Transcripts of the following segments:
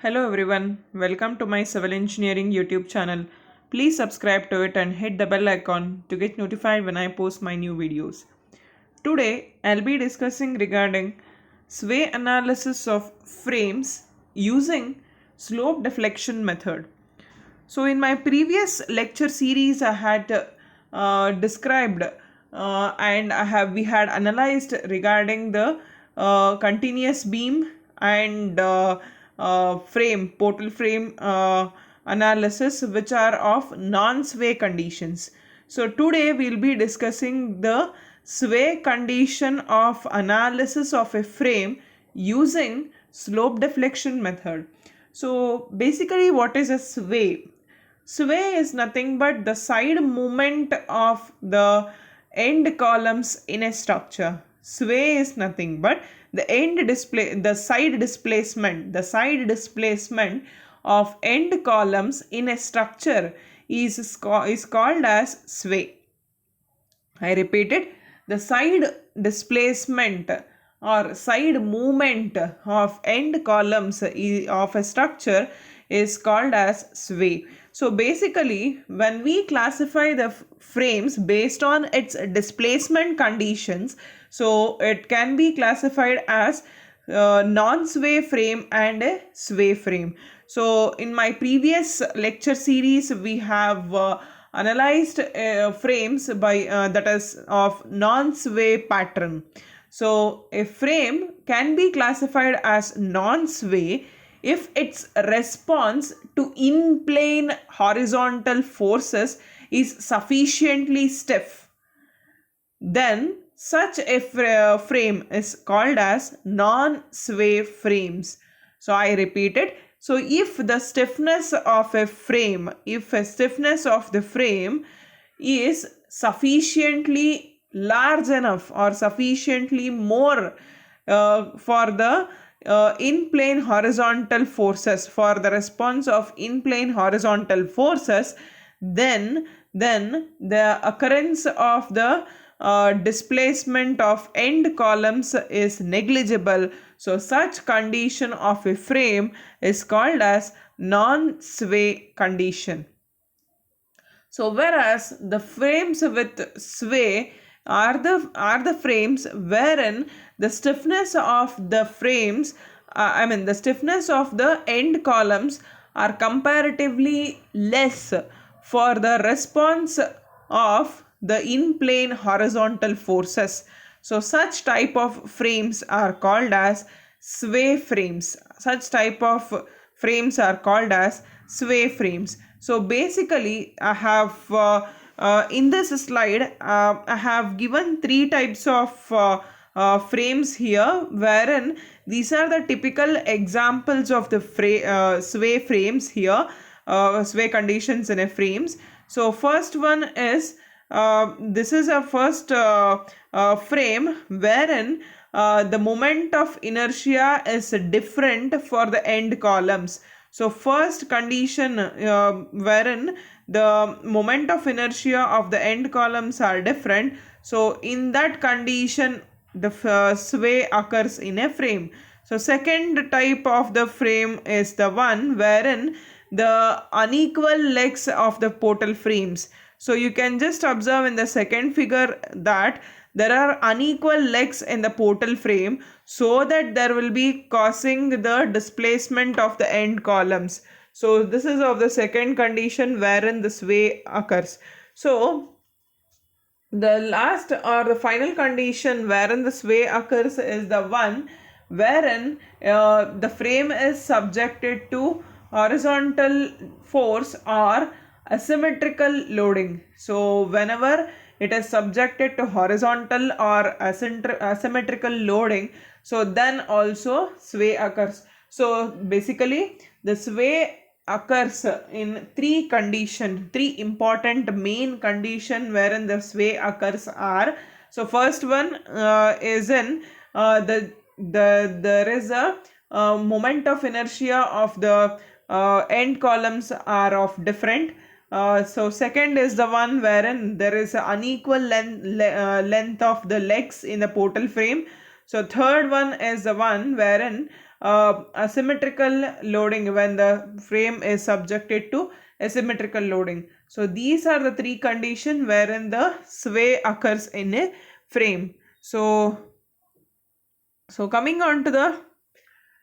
Hello everyone, welcome to my civil engineering YouTube channel. Please subscribe to it and hit the bell icon to get notified when I post my new videos. Today I'll be discussing regarding sway analysis of frames using slope deflection method. So in my previous lecture series I had described and we had analyzed regarding the continuous beam and portal frame analysis, which are of non-sway conditions. So today we'll be discussing the sway condition of analysis of a frame using slope deflection method. So basically, what is a sway? Sway is nothing but the side movement of the end columns in a structure. Sway is nothing but the side displacement of end columns in a structure is called as sway. I repeat it, the side displacement or side movement of end columns of a structure is called as sway. So basically, when we classify the frames based on its displacement conditions, so it can be classified as non-sway frame and a sway frame. So in my previous lecture series, we have analyzed frames by that is of non-sway pattern. So a frame can be classified as non-sway if its response to in-plane horizontal forces is sufficiently stiff. Then such a frame is called as non-sway frames. So I repeat it. So if the stiffness of the frame is sufficiently large enough or sufficiently more for the in-plane horizontal forces, for the response of in-plane horizontal forces, then the occurrence of the displacement of end columns is negligible. So such condition of a frame is called as non-sway condition. So whereas the frames with sway are the frames wherein the stiffness of the frames the stiffness of the end columns are comparatively less for the response of the in-plane horizontal forces. So such type of frames are called as sway frames. Such type of frames are called as sway frames. So basically, I have in this slide, I have given three types of frames here, wherein these are the typical examples of the sway frames here, sway conditions in a frames. So first one is this is a first frame wherein the moment of inertia is different for the end columns. So first condition wherein the moment of inertia of the end columns are different. So in that condition, the sway occurs in a frame. So second type of the frame is the one wherein the unequal legs of the portal frames. So you can just observe in the second figure that there are unequal legs in the portal frame, so that there will be causing the displacement of the end columns. So this is of the second condition wherein the sway occurs. So the last or the final condition wherein the sway occurs is the one wherein the frame is subjected to horizontal force or asymmetrical loading. So whenever it is subjected to horizontal or asymmetrical loading, so then also sway occurs. So basically the sway occurs in three important main condition wherein the sway occurs are. So first one is in there is a moment of inertia of the end columns are of different. So second is the one wherein there is an unequal length of the legs in the portal frame. So third one is the one wherein asymmetrical loading, when the frame is subjected to asymmetrical loading. So these are the three conditions wherein the sway occurs in a frame. So coming on to the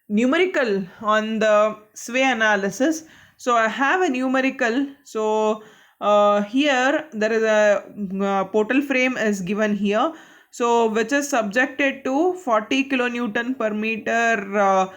numerical on the sway analysis. So I have a numerical. So here there is a portal frame is given here, so which is subjected to 40 kilonewton per meter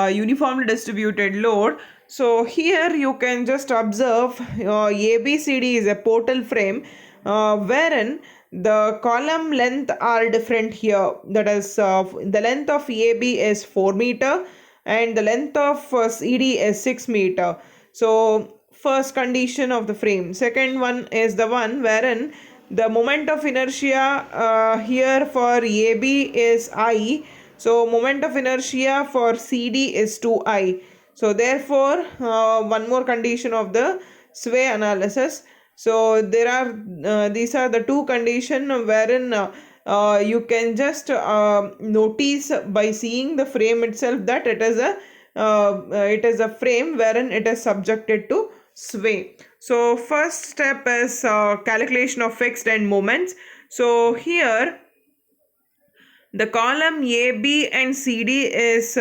uniformly distributed load. So here you can just observe ABCD is a portal frame wherein the column length are different here. That is the length of AB is 4 meter and the length of CD is 6 meter. So first condition of the frame. Second one is the one wherein the moment of inertia here for AB is I. So moment of inertia for CD is 2I. So therefore one more condition of the sway analysis. So there are these are the two conditions wherein you can just notice by seeing the frame itself that it is a frame wherein it is subjected to sway. So first step is calculation of fixed end moments. So here the column AB and CD is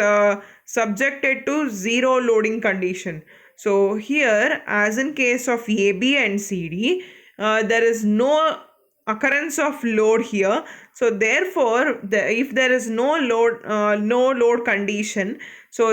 subjected to zero loading condition. So here, as in case of AB and CD, there is no occurrence of load here. So therefore, if there is no load condition, so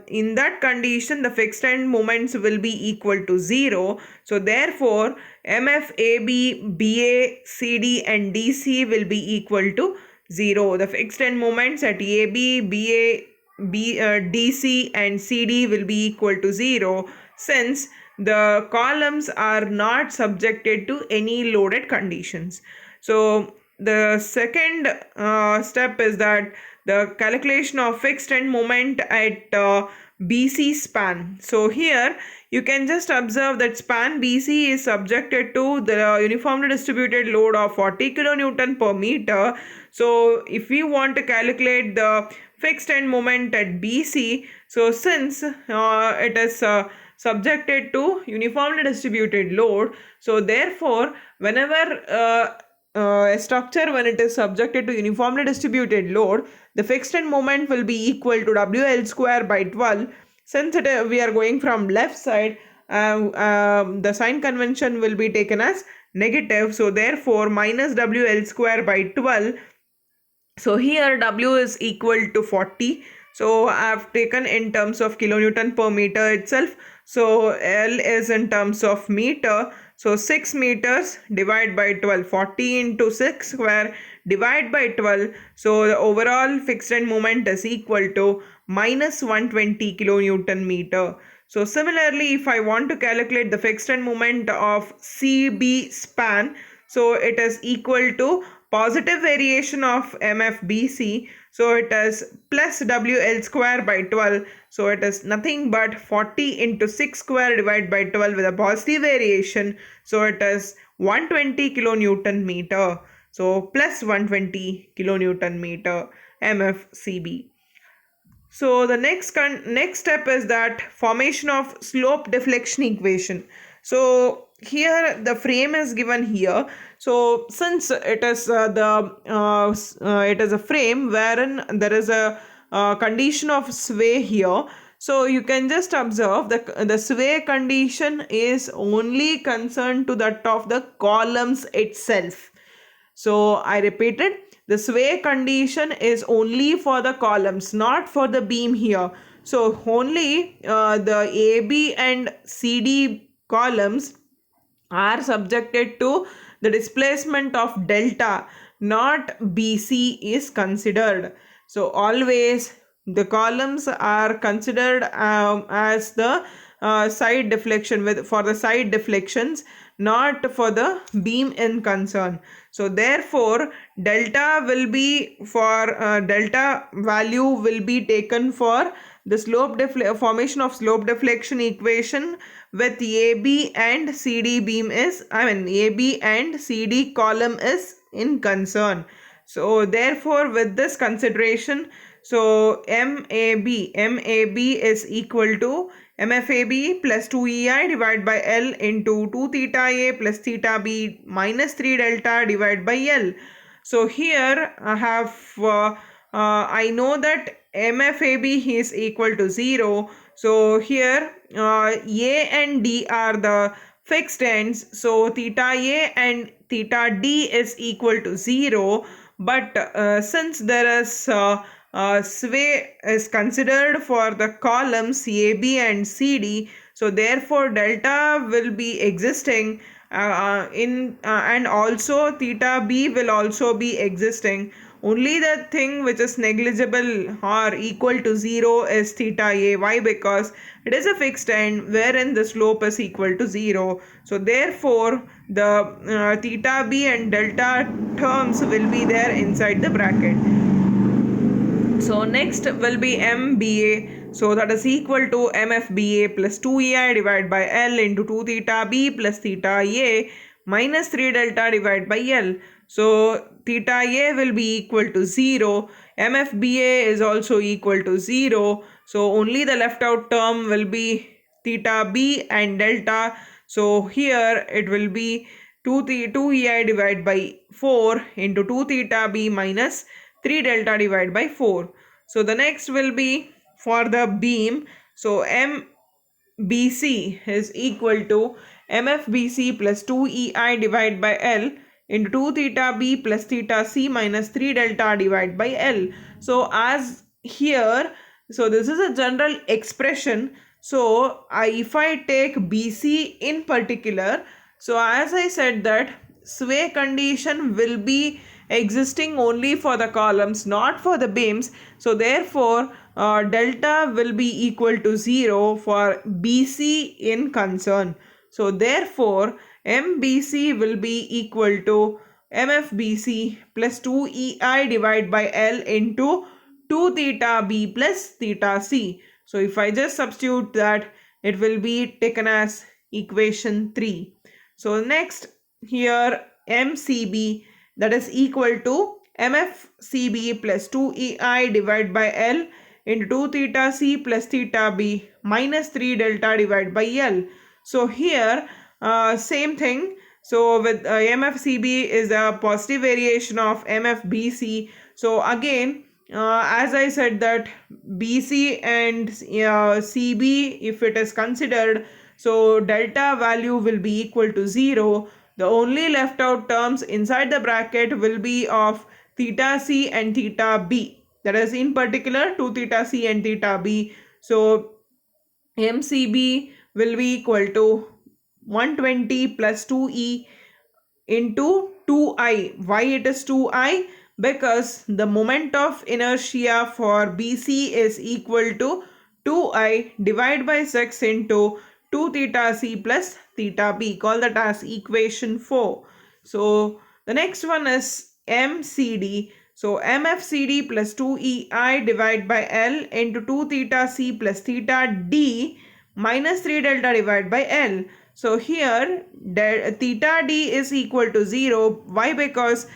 in that condition the fixed end moments will be equal to 0. So therefore MF, AB, BA, CD and DC will be equal to 0. The fixed end moments at AB, BA, DC and CD will be equal to 0, since the columns are not subjected to any loaded conditions. So the second step is that the calculation of fixed end moment at BC span. So here you can just observe that span BC is subjected to the uniformly distributed load of 40 kilonewton per meter. So if we want to calculate the fixed end moment at BC, so since it is subjected to uniformly distributed load, so therefore whenever a structure, when it is subjected to uniformly distributed load, the fixed end moment will be equal to WL square by 12. Since we are going from left side, the sign convention will be taken as negative. So therefore minus WL square by 12. So here W is equal to 40. So I have taken in terms of kilonewton per meter itself. So L is in terms of meter. So 6 meters divided by 12. 40 into 6 square divided by 12. So the overall fixed end moment is equal to minus 120 kilonewton meter. So similarly, if I want to calculate the fixed end moment of CB span, so it is equal to positive variation of MFBC. So it is plus WL square by 12. So it is nothing but 40 into 6 square divided by 12 with a positive variation. So it is 120 kilonewton meter. So plus 120 kilonewton meter MFCB. So the next step is that formation of slope deflection equation. So here the frame is given here. So since it is it is a frame wherein there is a condition of sway here, so you can just observe the sway condition is only concerned to that of the columns itself. So I repeated, the sway condition is only for the columns, not for the beam here. So only the AB and CD columns are subjected to the displacement of delta, not BC is considered. So always the columns are considered as the side deflection for the side deflections, not for the beam in concern. So therefore delta will be for delta value will be taken for the formation of slope deflection equation with AB and CD beam is, AB and CD column is in concern. So therefore with this consideration, So MAB is equal to MFAB plus 2EI divided by L into 2 theta A plus theta B minus 3 delta divided by L. So here I know that MFAB is equal to 0. So here A and D are the fixed ends. So theta A and theta D is equal to 0. But since there is sway is considered for the columns AB and CD, so therefore delta will be existing and also theta B will also be existing. Only the thing which is negligible or equal to 0 is theta A. Why? Because it is a fixed end wherein the slope is equal to 0. So therefore the theta B and delta terms will be there inside the bracket. So next will be MBA. So that is equal to MFBA plus 2EI divided by L into 2 theta B plus theta A minus 3 delta divided by L. So theta A will be equal to 0. MFBA is also equal to 0. So only the left out term will be theta B and delta. So here it will be 2EI divided by 4 into 2 theta B minus 3 delta divided by 4. So the next will be for the beam. So MBC is equal to MFBC plus 2EI divided by L into 2 theta B plus theta C minus 3 delta divided by L. So as here, so this is a general expression. So if I take BC in particular, so as I said that sway condition will be existing only for the columns, not for the beams. So therefore delta will be equal to 0 for BC in concern. So therefore MBC will be equal to MFBC plus 2EI divided by L into 2 theta B plus theta C. So if I just substitute that, it will be taken as equation 3. So next here MCB, that is equal to MFCB plus 2EI divided by L into 2 theta C plus theta B minus 3 delta divided by L. So here same thing. So with MFCB is a positive variation of MFBC. So again as I said that BC and CB, if it is considered, so delta value will be equal to 0. The only left out terms inside the bracket will be of theta C and theta B. That is in particular 2 theta C and theta B. So MCB will be equal to 120 plus 2E into 2I. Why it is 2I? Because the moment of inertia for BC is equal to 2I divided by 6 into 2 theta C plus theta B. Call that as equation 4. So the next one is MCD. So MFCD plus 2EI divided by L into 2 theta C plus theta D minus 3 delta divided by L. So here theta D is equal to 0. Why? Because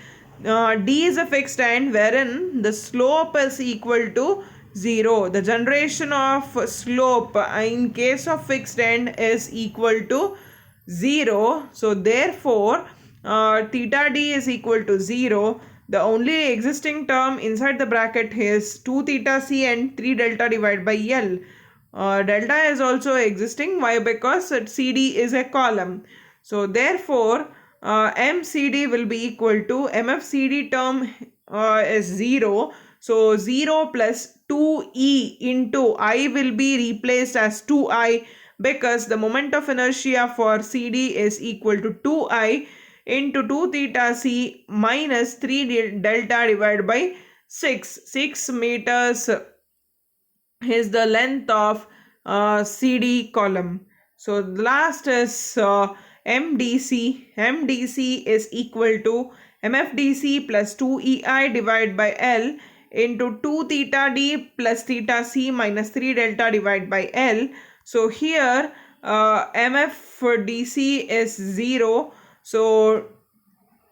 D is a fixed end wherein the slope is equal to 0. The generation of slope in case of fixed end is equal to 0. So therefore theta D is equal to 0. The only existing term inside the bracket is 2 theta C and 3 delta divided by L. Delta is also existing. Why? Because CD is a column. So therefore MCD will be equal to MFCD term is 0. So 0 plus 2E into I will be replaced as 2I because the moment of inertia for CD is equal to 2I into 2 theta C minus 3 delta divided by 6. 6 meters is the length of CD column. So the last is MDC. MDC is equal to MFDC plus 2EI divided by L into 2 theta D plus theta C minus 3 delta divided by L. So here MFDC is 0. So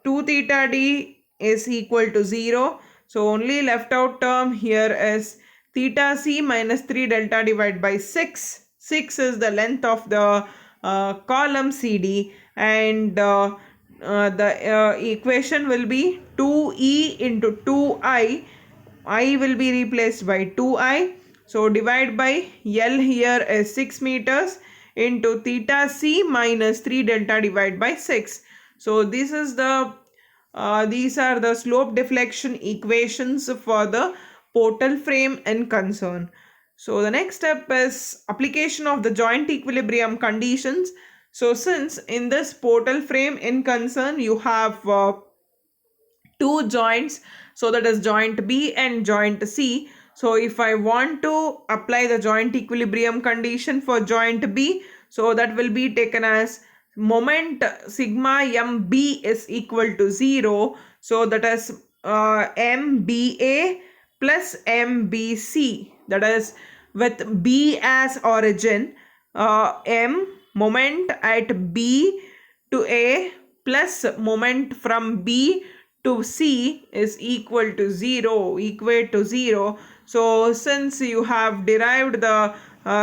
2 theta D is equal to 0. So only left out term here is theta c minus 3 delta divided by 6. 6 is the length of the column CD, and the equation will be 2e into 2i. I will be replaced by 2i. So divide by L here is 6 meters into theta c minus 3 delta divided by 6. So this is the these are the slope deflection equations for the portal frame in concern. So the next step is application of the joint equilibrium conditions. So since in this portal frame in concern you have two joints, so that is joint B and joint C. So if I want to apply the joint equilibrium condition for joint B, so that will be taken as moment sigma MB is equal to 0. So that is MBA plus MBC, that is with B as origin, M moment at B to A plus moment from B to C is equal to 0, equate to 0. So since you have derived the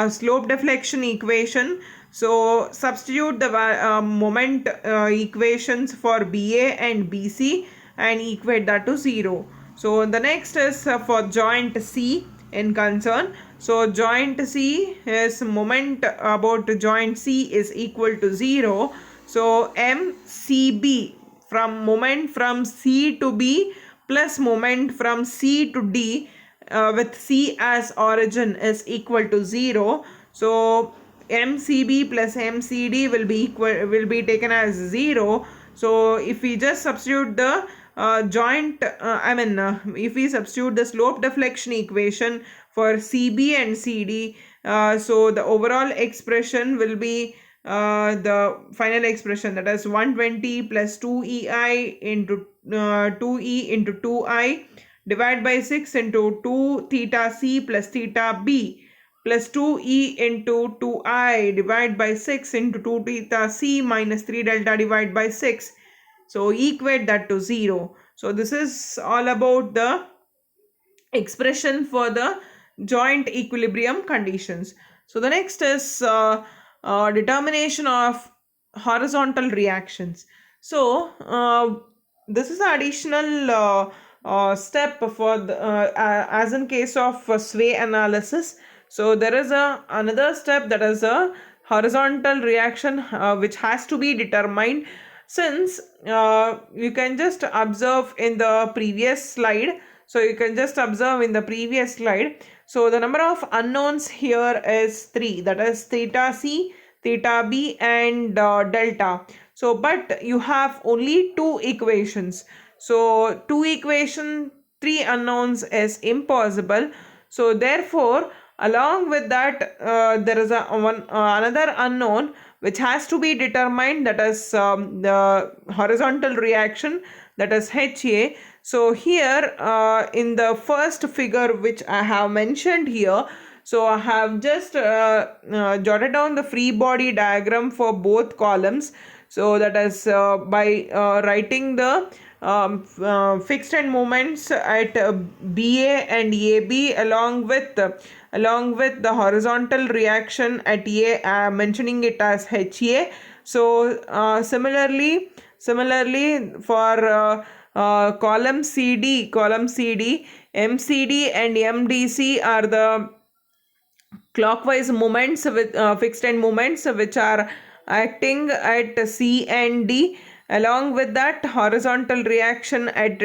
slope deflection equation, so substitute the moment equations for BA and BC and equate that to 0. So the next is for joint C in concern. So joint C is moment about joint C is equal to 0. So MCB, from moment from C to B plus moment from C to D with C as origin is equal to 0. So MCB plus MCD will be taken as 0. So if we just substitute the if we substitute the slope deflection equation for CB and CD, so the overall expression will be the final expression, that is 120 plus 2EI into 2E into 2I divided by 6 into 2 theta C plus theta B plus 2E into 2I divided by 6 into 2 theta C minus 3 delta divided by 6. So equate that to 0. So this is all about the expression for the joint equilibrium conditions. So the next is determination of horizontal reactions. So this is an additional step for the, as in case of sway analysis. So there is another step, that is a horizontal reaction which has to be determined. Since you can just observe in the previous slide. So you can just observe in the previous slide. So the number of unknowns here is 3, that is theta C, theta B and delta. So but you have only two equations. So two equation, 3 unknowns is impossible. So therefore along with that there is another unknown which has to be determined, that is the horizontal reaction, that is HA. So here in the first figure which I have mentioned here, so I have just jotted down the free body diagram for both columns. So that is by writing the fixed end moments at BA and AB along with the horizontal reaction at A, mentioning it as HA. So similarly for column CD, MCD and MDC are the clockwise moments with fixed end moments which are acting at C and D. Along with that, horizontal reaction at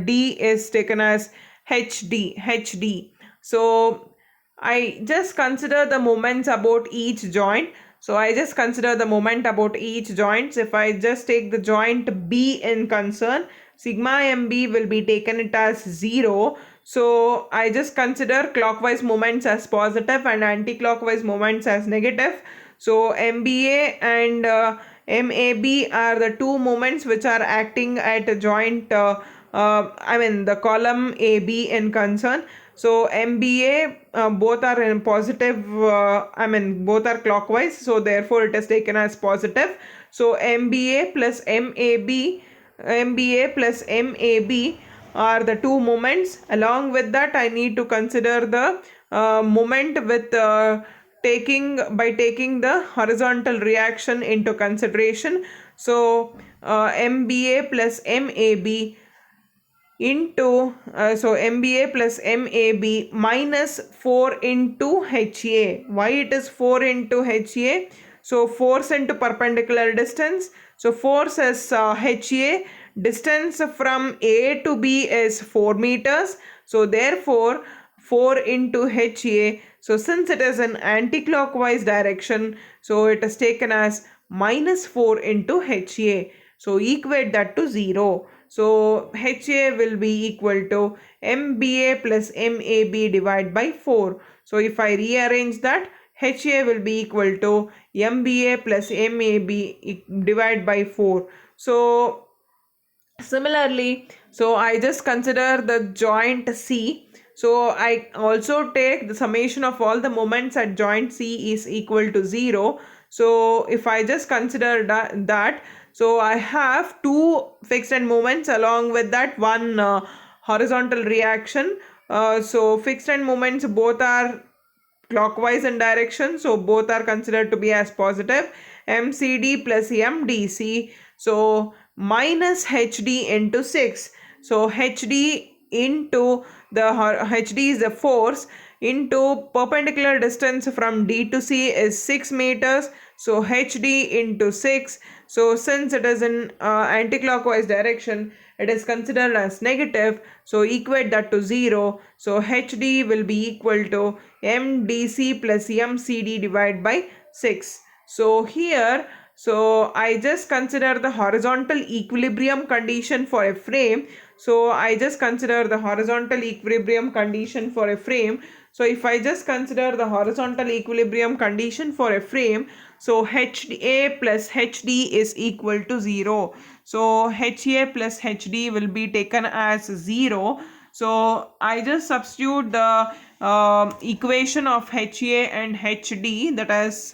D is taken as HD. So I just consider the moments about each joint. So I just consider the moment about each joint. If I just take the joint B in concern, sigma MB will be taken it as 0. So I just consider clockwise moments as positive and anti-clockwise moments as negative. So MBA and MAB are the two moments which are acting at a joint, the column AB in concern. So MBA both are in positive, both are clockwise. So therefore it is taken as positive. So MBA plus MAB are the two moments. Along with that, I need to consider the moment with taking the horizontal reaction into consideration. So MBA plus MAB into so MBA plus MAB minus 4 into HA. Why it is 4 into HA? So force into perpendicular distance. So force is HA. Distance from A to B is 4 meters. So therefore 4 into HA. So since it is an anti-clockwise direction, so it is taken as minus 4 into HA. So equate that to 0. So HA will be equal to MBA plus MAB divided by 4. So if I rearrange that, HA will be equal to MBA plus MAB divided by 4. So similarly, so I just consider the joint C. So I also take the summation of all the moments at joint C is equal to 0. So if I just consider that, so I have two fixed end moments, along with that one horizontal reaction. So fixed end moments both are clockwise in direction, so both are considered to be as positive. MCD plus MDC, so minus HD into 6. So HD into the HD is the force into perpendicular distance from D to C is 6 meters. So HD into 6. So since it is in anti-clockwise direction, it is considered as negative. So equate that to 0. So HD will be equal to MDC plus MCD divided by 6. So here, so I just consider the horizontal equilibrium condition for a frame. So I just consider the horizontal equilibrium condition for a frame. So if I just consider the horizontal equilibrium condition for a frame, so HA plus HD is equal to 0. So HA plus HD will be taken as 0. So I just substitute the equation of HA and HD, that is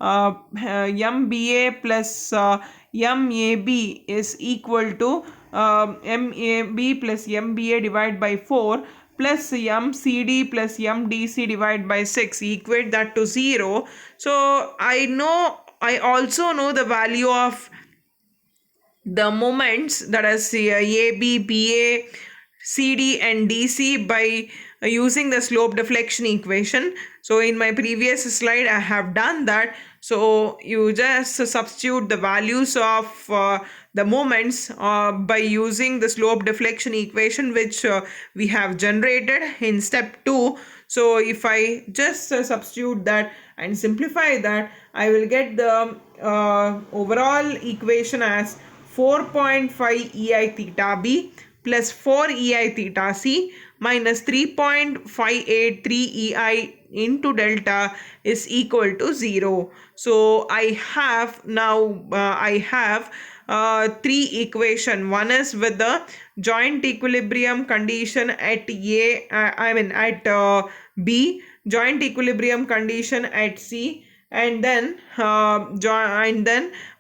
MBA plus MAB is equal to MAB plus MBA divided by 4 plus MCD plus MDC divided by 6. Equate that to 0. So I also know the value of the moments, that is AB, BA, CD and DC by using the slope deflection equation. So in my previous slide I have done that. So you just substitute the values of the moments by using the slope deflection equation, which we have generated in step 2. So if I just substitute that and simplify that, I will get the overall equation as 4.5 EI theta B plus 4 EI theta C minus 3.583 EI into delta is equal to 0. So I have now three equation. One is with the joint equilibrium condition at B, joint equilibrium condition at C, and then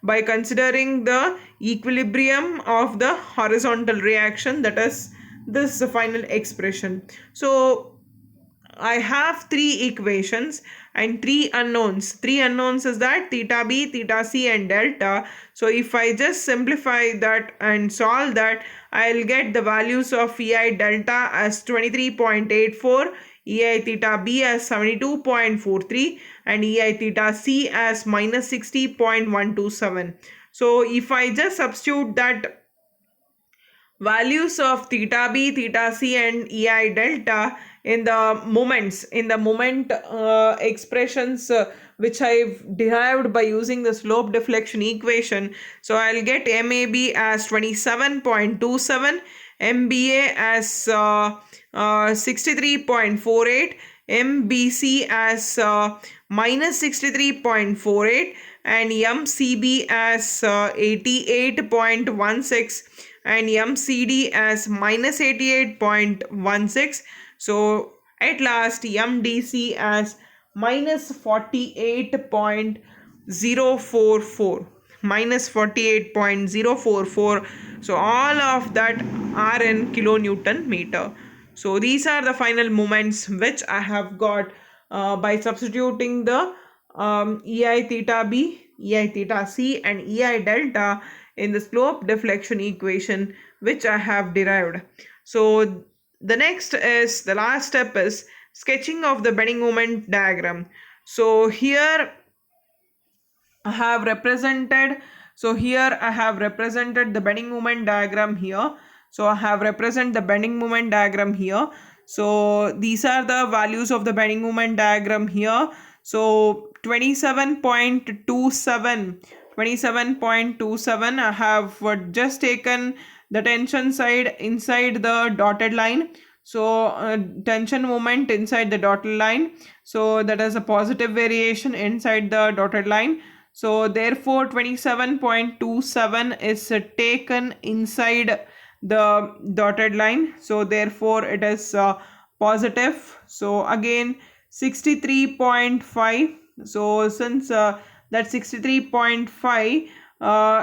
by considering the equilibrium of the horizontal reaction, that is this final expression. So I have three equations and three unknowns. Three unknowns is that theta B, theta C and delta. So if I just simplify that and solve that, I'll get the values of EI delta as 23.84, EI theta B as 72.43 and EI theta C as minus 60.127. So if I just substitute that values of theta B, theta C and EI delta in the moment expressions which I've derived by using the slope deflection equation, so I'll get MAB as 27.27, MBA as 63.48, MBC as minus 63.48 and MCB as 88.16 and MCD as minus 88.16. So at last MDC as minus 48.044. minus 48.044. So all of that are in kilonewton meter. So these are the final moments which I have got by substituting the EI theta B, EI theta C and EI delta in the slope deflection equation which I have derived. So the next is, the last step is sketching of the bending moment diagram. So here I have represented, the bending moment diagram here. So I have represented the bending moment diagram here. So these are the values of the bending moment diagram here. So 27.27, I have just taken the tension side inside the dotted line. So tension moment inside the dotted line, so that is a positive variation inside the dotted line. So therefore 27.27 is taken inside the dotted line, so therefore it is positive. So again 63.5, so since that 63.5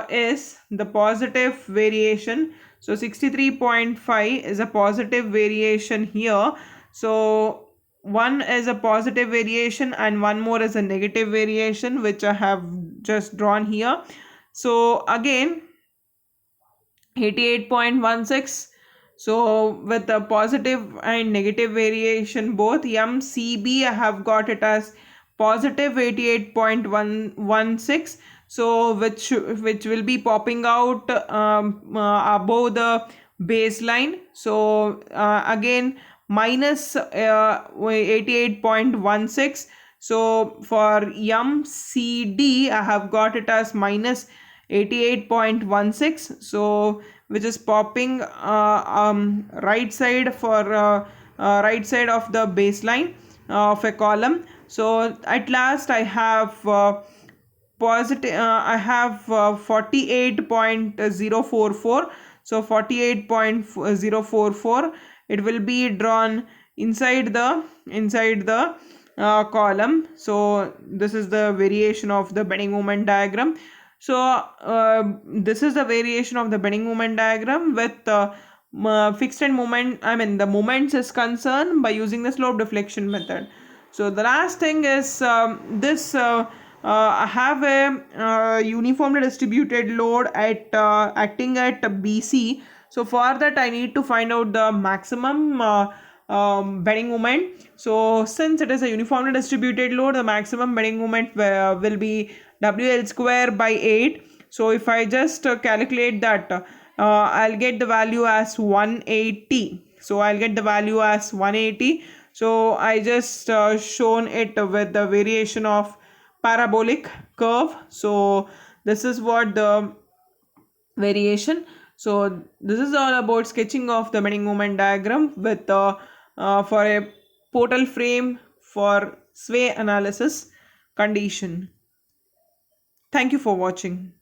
is the positive variation, so 63.5 is a positive variation here. So one is a positive variation and one more is a negative variation, which I have just drawn here. So again 88.16, so with the positive and negative variation both, MCB I have got it as positive 88.116, so which will be popping out above the baseline. So again minus 88.16, so for MCD I have got it as minus 88.16, so which is popping right side for right side of the baseline of a column. So at last I have positive I have 48.044, so 48.044, it will be drawn inside the column. So this is the variation of the bending moment diagram. So this is the variation of the bending moment diagram with fixed end moment, the moments is concerned by using the slope deflection method. So the last thing is I have a uniformly distributed load at acting at BC. So for that I need to find out the maximum bending moment. So since it is a uniformly distributed load, the maximum bending moment will be WL square by 8. So if I just calculate that, I'll get the value as 180. So I'll get the value as 180. So I just shown it with the variation of parabolic curve. So this is what the variation. So this is all about sketching of the bending moment diagram with for a portal frame for sway analysis condition. Thank you for watching.